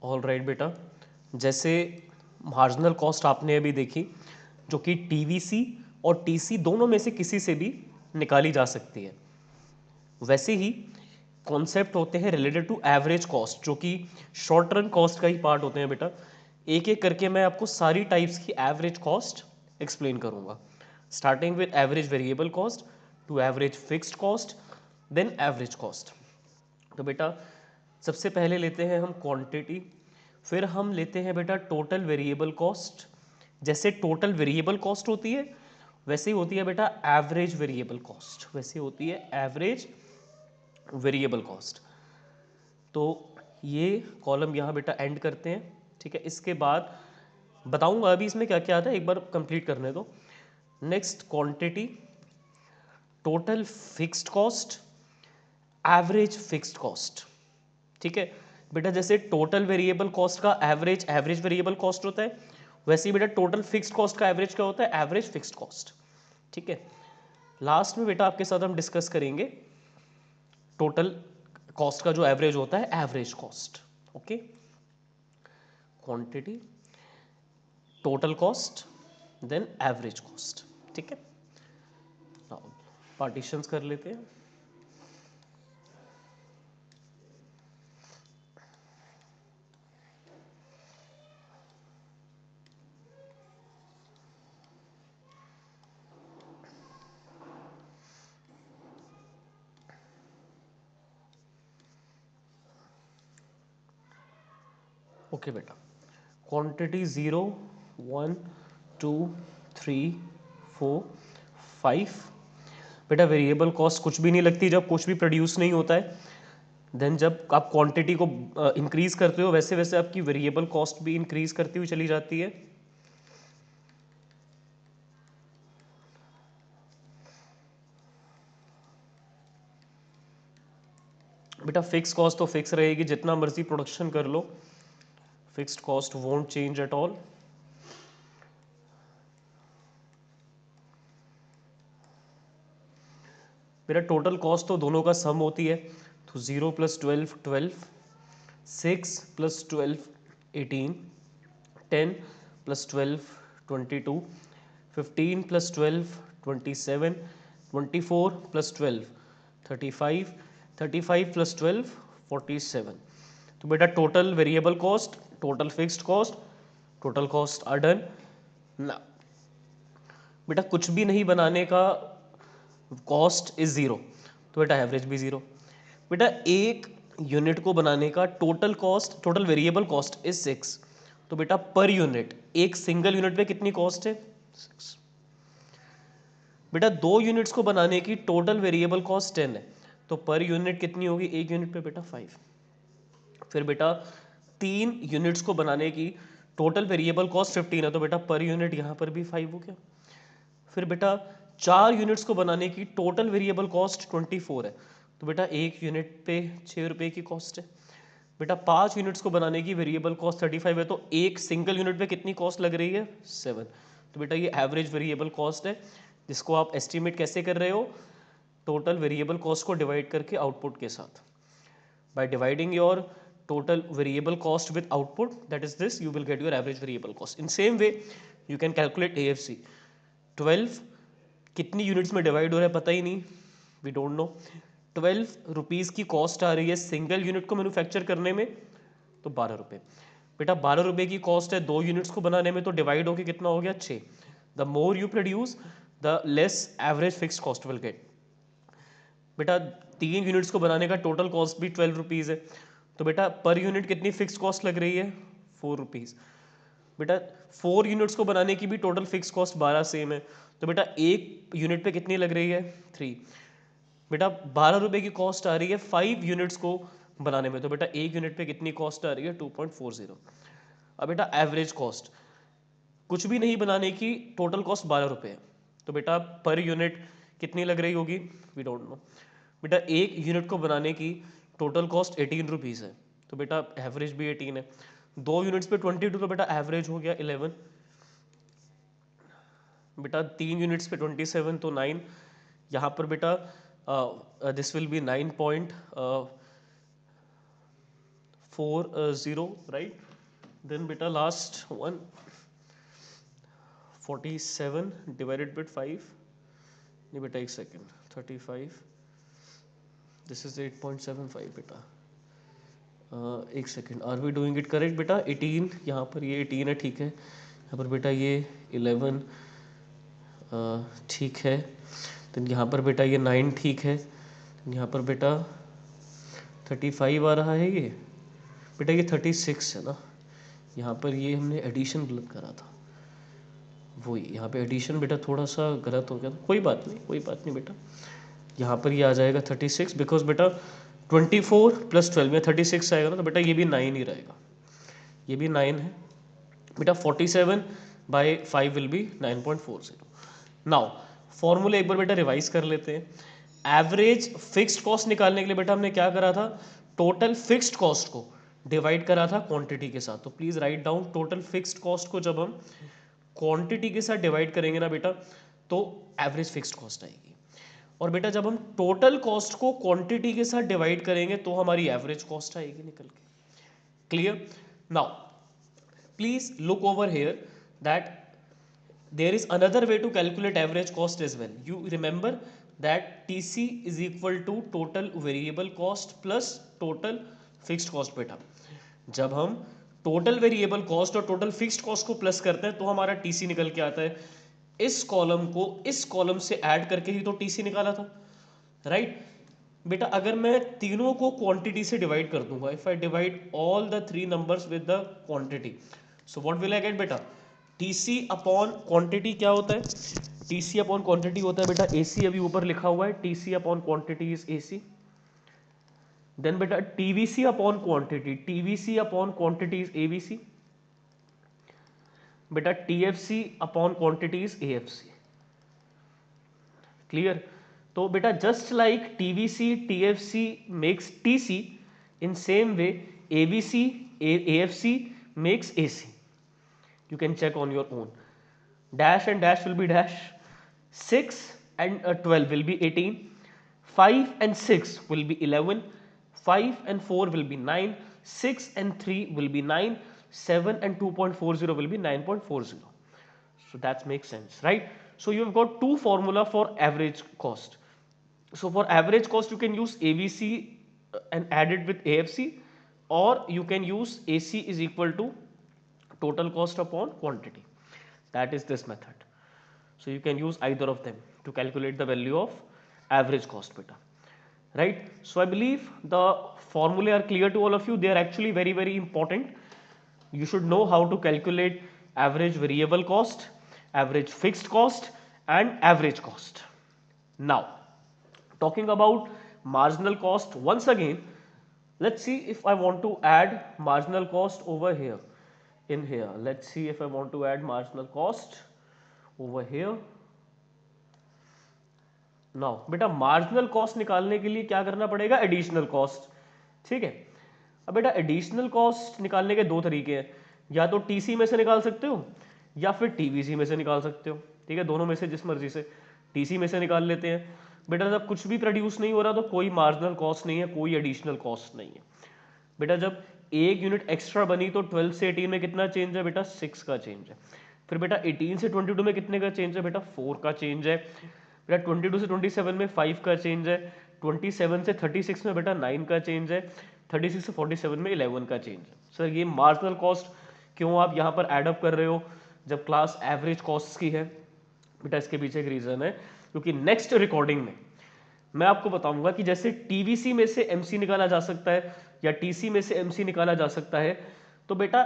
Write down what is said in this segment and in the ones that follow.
All right बेटा, जैसे marginal cost आपने अभी देखी जो कि टीवीसी और टीसी दोनों में से किसी से भी निकाली जा सकती है, वैसे ही कॉन्सेप्ट होते हैं रिलेटेड टू एवरेज कॉस्ट जो कि शॉर्ट रन कॉस्ट का ही पार्ट होते हैं बेटा। एक एक करके मैं आपको सारी टाइप्स की एवरेज कॉस्ट एक्सप्लेन करूंगा, starting with average variable cost to average fixed cost then average cost. तो बेटा सबसे पहले लेते हैं हम क्वांटिटी, फिर हम लेते हैं बेटा टोटल वेरिएबल कॉस्ट। जैसे टोटल वेरिएबल कॉस्ट होती है वैसे ही होती है बेटा एवरेज वेरिएबल कॉस्ट, वैसे होती है एवरेज वेरिएबल कॉस्ट। तो ये कॉलम यहाँ बेटा एंड करते हैं, ठीक है। इसके बाद बताऊंगा अभी इसमें क्या क्या आता है, एक बार कंप्लीट करने दो। Next quantity, total fixed cost, average fixed cost, ठीक है बेटा। जैसे टोटल वेरिएबल कॉस्ट का एवरेज एवरेज वेरिएबल कॉस्ट होता है, वैसे ही बेटा टोटल फिक्स्ड कॉस्ट का एवरेज क्या होता है, एवरेज फिक्स्ड कॉस्ट, ठीक है। लास्ट में बेटा आपके साथ हम डिस्कस करेंगे टोटल कॉस्ट का जो एवरेज होता है, average cost. Okay, quantity, total cost, then average cost, ठीक है। पार्टीशंस कर लेते हैं। ओके बेटा, क्वांटिटी 0 1 2 3 4 5। बेटा वेरिएबल कॉस्ट कुछ भी नहीं लगती जब कुछ भी प्रोड्यूस नहीं होता है। देन जब आप क्वांटिटी को इंक्रीज करते हो वैसे वैसे आपकी वेरिएबल कॉस्ट भी इंक्रीज करती हुई चली जाती है। बेटा फिक्स कॉस्ट तो फिक्स रहेगी, जितना मर्जी प्रोडक्शन कर लो, fixed cost won't change at all. मेरा टोटल कॉस्ट तो दोनों का सम होती है, तो 0 + 12 12, 6 + 12 18, 10 + 12 22, 15 + 12 27, 24 + 12 35, 35 + 12 47। तो बेटा total variable cost, total fixed cost, total cost are done ना। बेटा कुछ भी नहीं बनाने का कॉस्ट इज ज़ीरो, तो बेटा एवरेज भी ज़ीरो। बेटा एक यूनिट को बनाने का total cost, total variable cost is 6, तो बेटा पर यूनिट एक सिंगल यूनिट पे कितनी कॉस्ट है, 6। बेटा दो यूनिट्स को बनाने की टोटल वेरिएबल कॉस्ट 10 है, तो पर यूनिट कितनी होगी एक यूनिट पे बेटा 5। फिर बेटा तीन यूनिट्स को बनाने की टोटल वेरिएबल कॉस्ट 15 है, तो बेटा पर यूनिट यहाँ पर भी 5 हो गया। फिर बेटा चार यूनिट्स को बनाने की टोटल वेरिएबल कॉस्ट 24 है, तो बेटा एक यूनिट पे 6 रुपये की कॉस्ट है। बेटा पांच यूनिट्स को बनाने की वेरिएबल कॉस्ट 35 है, तो एक सिंगल यूनिट पे कितनी कॉस्ट लग रही है, 7। तो बेटा ये एवरेज वेरिएबल कॉस्ट है, जिसको आप एस्टिमेट कैसे कर रहे हो, टोटल वेरिएबल कॉस्ट को डिवाइड करके आउटपुट के साथ। By dividing your total variable cost with output, that is this, you will get your average variable cost. In same way you can calculate AFC। 12 कितनी units में divide हो रहा है पता ही नहीं, वी डोंट नो। 12 रुपीज़ की cost आ रही है सिंगल यूनिट को मैन्युफैक्चर करने में, तो 12 रुपये। बेटा 12 रुपये की कॉस्ट है दो यूनिट्स को बनाने में, तो डिवाइड होके कितना हो गया 6। The more you produce the less average fix cost will get. बेटा तीन यूनिट्स को बनाने का टोटल कॉस्ट भी 12 रुपीज़ है, तो बेटा पर यूनिट कितनी फिक्स कॉस्ट लग रही है, 4 रुपीज़। बेटा 4 यूनिट्स को बनाने की भी टोटल फिक्स कॉस्ट 12 सेम है, तो बेटा एक यूनिट पे कितनी लग रही है, 3। बेटा 12 रुपये की कॉस्ट आ रही है 5 यूनिट्स को बनाने में, तो बेटा एक यूनिट पे कितनी कॉस्ट आ रही है, 2.40। अब बेटा एवरेज कॉस्ट, कुछ भी नहीं बनाने की टोटल कॉस्ट 12 रुपये है, तो बेटा पर यूनिट कितनी लग रही होगी, वी डोंट नो। बेटा एक यूनिट को बनाने की टोटल कॉस्ट 18 रुपीज़ है, तो बेटा एवरेज भी 18 है। दो यूनिट्स पे 22, तो बेटा एवरेज हो गया 11। बेटा तीन यूनिट्स पे 27, तो 9। यहाँ पर बेटा this will be 0, right? Then beta last one 47 divided by 5, नहीं बेटा एक सेकेंड 35, दिस इज 8.75 बेटा, एक second, are we doing it correct बेटा? 18 यहाँ पर ये 18 है, ठीक है। यहाँ पर बेटा ये 11 ठीक है। तो यहाँ पर बेटा ये 9 ठीक है। यहाँ पर बेटा 35 आ रहा है ये बेटा, ये 36 है ना। यहाँ पर ये हमने एडिशन गलत करा था, वही यहाँ पे एडिशन बेटा थोड़ा सा गलत हो गया था, कोई बात नहीं, कोई बात नहीं बेटा। यहाँ पर ये आ जाएगा 36, बिकॉज बेटा 24 + 12 में 36 आएगा ना, तो बेटा ये भी 9 ही रहेगा, ये भी 9 है बेटा। 47/5 विल बी 9.40। नाउ फॉर्मूले एक बार बेटा रिवाइज कर लेते हैं। एवरेज फिक्स्ड कॉस्ट निकालने के लिए बेटा हमने क्या करा था, टोटल फिक्स्ड कॉस्ट को डिवाइड करा था क्वांटिटी के साथ। तो please write down, total fixed cost को जब हम क्वांटिटी के साथ डिवाइड करेंगे ना बेटा, तो एवरेज फिक्स्ड कॉस्ट आएगी। और बेटा जब हम टोटल कॉस्ट को क्वांटिटी के साथ डिवाइड करेंगे तो हमारी एवरेज कॉस्ट आएगी निकल के। Clear? Now please look over here that there is another way to calculate average cost as well. You remember that TC is equal to total variable cost plus total fixed cost बेटा। जब हम total variable cost और total fixed cost को plus करते हैं तो हमारा TC निकल के आता है। इस कॉलम को इस कॉलम से ऐड करके ही तो टीसी निकाला था, राइट बेटा। अगर मैं तीनों को क्वांटिटी से डिवाइड कर दूंगा, if I divide all the 3 numbers with the quantity, so what will I get बेटा, टीसी अपॉन क्वांटिटी क्या होता है, टीसी अपॉन क्वांटिटी होता है बेटा एसी, अभी ऊपर लिखा हुआ है TC upon quantity is AC. Then बेटा TVC upon quantity, TVC upon quantity is ABC बेटा, TFC upon quantity is AFC. Clear? तो बेटा just like TVC TFC makes TC, in same way ABC AFC makes AC. You can check on your own. Dash and dash will be dash. 6 and 12 will be 18. 5 and 6 will be 11. 5 and 4 will be 9. 6 and 3 will be 9. 7 and 2.40 will be 9.40. So that makes sense, right? So you've got two formula for average cost. So for average cost you can use ABC and add it with AFC, or you can use AC is equal to total cost upon quantity. That is this method. So you can use either of them to calculate the value of average cost beta, right? So I believe the formulae are clear to all of you. They are actually very, very important. You should know how to calculate average variable cost, average fixed cost and average cost. Now talking about marginal cost, once again let's see if I want to add marginal cost over here in here. Let's see if I want to add marginal cost over here. Now बेटा marginal cost निकालने के लिए क्या करना पड़ेगा, additional cost, ठीक है। अब बेटा additional cost निकालने के दो तरीके हैं, या तो TC में से निकाल सकते हो या फिर TVC में से निकाल सकते हो, ठीक है। दोनों में से जिस मर्जी से, TC में से निकाल लेते हैं बेटा। जब कुछ भी प्रोड्यूस नहीं हो रहा तो कोई मार्जिनल कॉस्ट नहीं है, कोई एडिशनल कॉस्ट नहीं है बेटा। जब एक यूनिट एक्स्ट्रा बनी तो 12 से 18 में कितना चेंज है बेटा, 6 का चेंज है। फिर बेटा 18 से 22 में कितने का चेंज है बेटा, 4 का चेंज है बेटा। 22 से 27 में 5 का चेंज है। 27 से 36 में बेटा 9 का चेंज है। 36 से 47 में 11 का चेंज है। सर ये मार्जिनल कॉस्ट क्यों आप यहाँ पर एडअप कर रहे हो जब क्लास एवरेज कॉस्ट की है बेटा? इसके पीछे एक रीजन है, क्योंकि नेक्स्ट रिकॉर्डिंग में मैं आपको बताऊंगा कि जैसे टीवीसी में से एमसी निकाला जा सकता है या टीसी में से एमसी निकाला जा सकता है, तो बेटा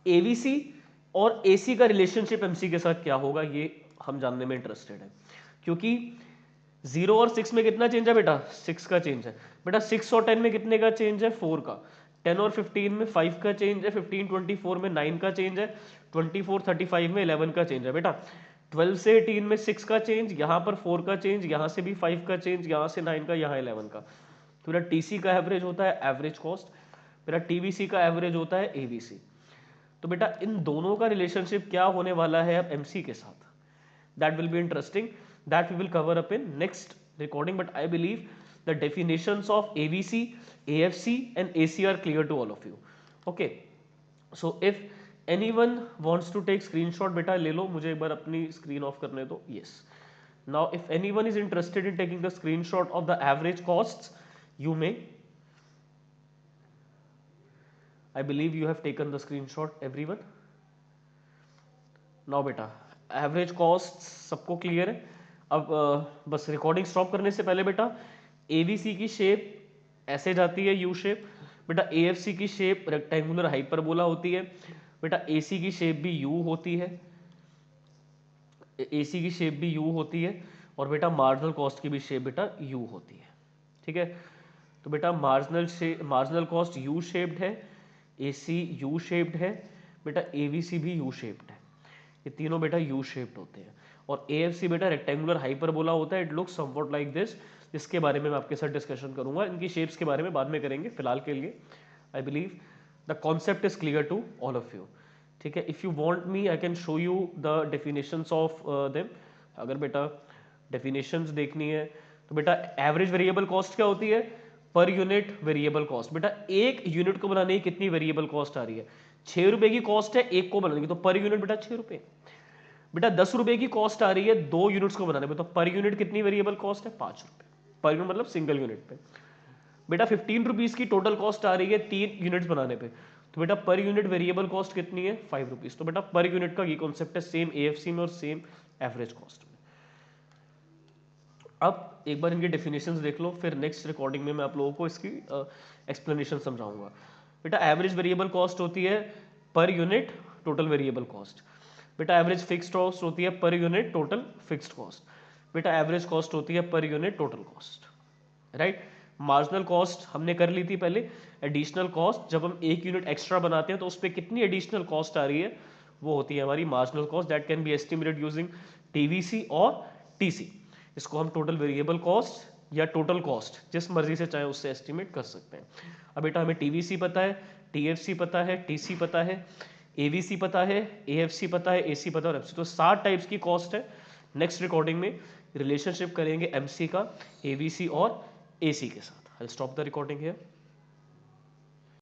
एवीसी और एसी का रिलेशनशिप एमसी के साथ क्या होगा ये हम जानने में इंटरेस्टेड है। क्योंकि 0 और 6 में कितना चेंज है बेटा, 6 का चेंज है बेटा। 6 और 10 में कितने का चेंज है, 4 का। 10 और 15 में 5 का चेंज है। 15 24 में 9 का चेंज है। 24 35 में 11 का चेंज है बेटा। 12 से 18 में 6 का चेंज, यहाँ पर 4 का चेंज, यहाँ से भी 5 का चेंज, यहाँ से 9 का, यहाँ 11 का। तो बेटा टीसी का एवरेज होता है एवरेज कॉस्ट, बेटा टीवीसी का एवरेज होता है एवीसी। तो बेटा इन दोनों का रिलेशनशिप क्या होने वाला है अब एमसी के साथ, that will be interesting, that we will cover up in next recording. But I believe the definitions of AVC, AFC and AC are clear to all of you. Okay, so if anyone wants to take screenshot, बेटा ले लो, मुझे एक बार अपनी screen off करने दो. Yes. Now if anyone is interested in taking the screenshot of the average costs, you may. I believe you have taken the screenshot, everyone. Now बेटा average cost सबको clear है. अब बस रिकॉर्डिंग स्टॉप करने से पहले बेटा एवीसी की शेप ऐसे जाती है यू शेप, बेटा एएफसी की शेप रेक्टेंगुलर हाइपरबोला होती है, बेटा एसी की शेप भी यू होती है, एसी की शेप भी यू होती है, और बेटा मार्जिनल कॉस्ट की भी शेप बेटा यू होती है. ठीक है, तो बेटा मार्जिनल कॉस्ट यू शेप्ड है, एसी यू शेप्ड है, बेटा एवीसी भी यू शेप्ड है. ये तीनों बेटा यू शेप्ड होते हैं. और एएफसी बेटा रेक्टेंगुलर हाइपरबोला होता है. It looks somewhat like this, जिसके बारे में मैं आपके साथ डिस्कशन करूंगा. इनकी शेप्स के बारे में बाद में करेंगे. फिलहाल के लिए I believe the concept is clear to all of you. ठीक है, if you want me I can show you the definitions of them. अगर बेटा डेफिनेशंस देखनी है तो बेटा एवरेज वेरिएबल कॉस्ट क्या होती है? Per unit variable cost. बेटा एक यूनिट को बनाने की कितनी वेरिएबल कॉस्ट आ रही है? 6 रुपए की कॉस्ट है एक को बनाने की, तो पर यूनिट बेटा 6 रुपए. बेटा 10 रुपए की कॉस्ट आ रही है 2 यूनिट्स को बनाने पे, तो पर यूनिट कितनी वेरिएबल कॉस्ट है? 5 रुपए. पर यूनिट मतलब सिंगल यूनिट पे. बेटा 15 रुपीज की टोटल कॉस्ट आ रही है 3 यूनिट्स बनाने पे, तो बेटा पर यूनिट वेरिएबल कॉस्ट कितनी है? 5 रुपीज. तो बेटा पर यूनिट का ये कॉन्सेप्ट है सेम एएफसी में और सेम एवरेज कॉस्ट में. अब एक बार इनकी डेफिनेशंस देख लो, फिर नेक्स्ट रिकॉर्डिंग में मैं आप लोगों को इसकी एक्सप्लेनेशन समझाऊंगा. बेटा एवरेज वेरिएबल कॉस्ट होती है per unit total variable cost. बेटा एवरेज फिक्स्ड कॉस्ट होती है per unit total fixed cost. बेटा एवरेज कॉस्ट होती है per unit total cost. Right. Marginal cost हमने कर ली थी पहले. एडिशनल कॉस्ट, जब हम एक यूनिट एक्स्ट्रा बनाते हैं तो उस पर कितनी एडिशनल कॉस्ट आ रही है, वो होती है हमारी marginal cost. That can be estimated using TVC और टीसी. इसको हम टोटल वेरिएबल कॉस्ट या टोटल कॉस्ट जिस मर्जी से चाहे उससे एस्टिमेट कर सकते हैं. अब बेटा हमें टीवीसी पता है, टीएफसी पता है, टीसी पता है, एवीसी पता है, एएफसी पता है, एसी पता है और एफसी. तो 7 टाइप्स की कॉस्ट है. नेक्स्ट रिकॉर्डिंग में रिलेशनशिप करेंगे एमसी का एवीसी और एसी के साथ. I will stop the recording here.